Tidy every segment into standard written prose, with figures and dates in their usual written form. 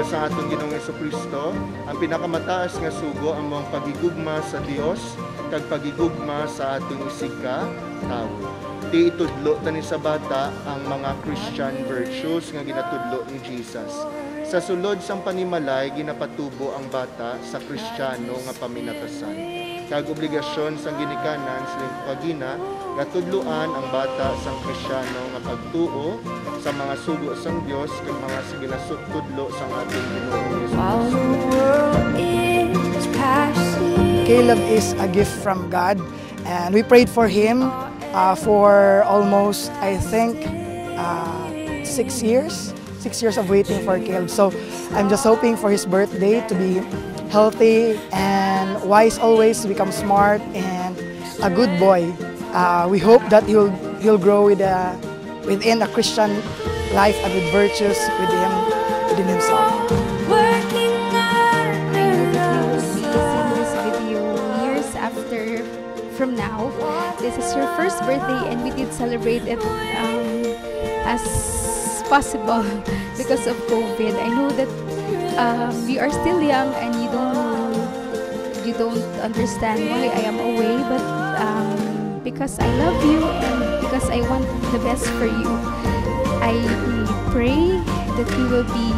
Sa atong Ginoong Jesucristo, ang pinakamataas nga sugo ang mga pagigugma sa Dios kag pagigugma sa atong isika tawo. Di itudlo tani sa bata ang mga Christian virtues nga ginatudlo ni Jesus. Sa sulod sang panimalay ginapatubo ang bata sa Kristiyano nga paminatasan. Kag obligasyon sang ginikanan sa pagina nga tudloan ang bata sang Kristiyano nga pagtuo sa mga sugo sang Dios kag mga siginasudlo sang ating Ginoong Jesucristo. Caleb is a gift from God, and we prayed for him for almost, I think, 6 years. 6 years of waiting for Caleb. So I'm just hoping for his birthday to be healthy and wise always, to become smart and a good boy. We hope that he'll grow within a Christian life and with virtues within himself. From now, this is your first birthday, and we did celebrate it as possible because of COVID. I know that we are still young and you don't understand why I am away, but because I love you and because I want the best for you, I pray that you will be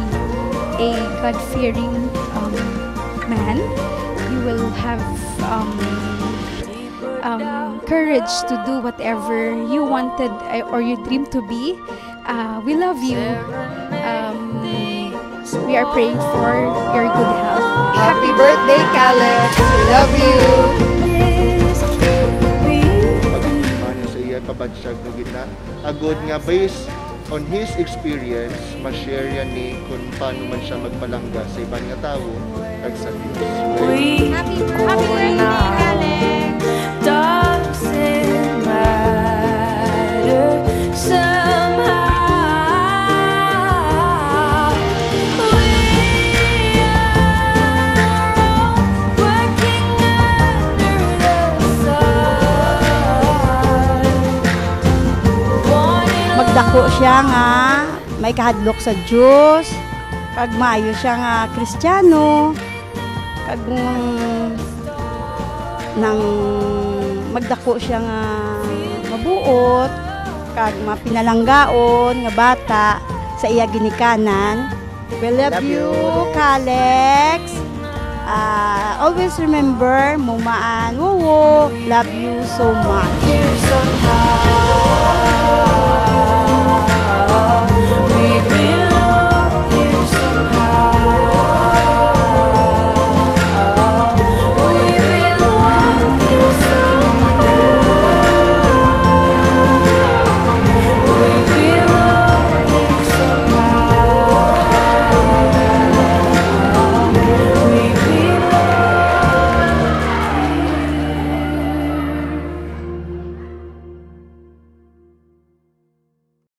a God-fearing man. You will have courage to do whatever you wanted or you dream to be. We love you. We are praying for your good health. Happy birthday, Caleb! We love you! Pag-iman sa iya kabatsyag no gina, agod nga based on his experience, ma-share yan ni kung paano man siya magpalangga sa ibang nga tao kag sa Diyos. Happy birthday, Caleb! Doesn't matter somehow. We are working under the sun. Magdako siya nga may kahadlok sa Diyos, kag maayo siya nga Kristiyano, kag nang magdako siya nga mabuot kag mapinalanggaon nga bata sa iya ginikanan. We love you, Kalex. Always remember, Mumaan, Wowo, love you so much.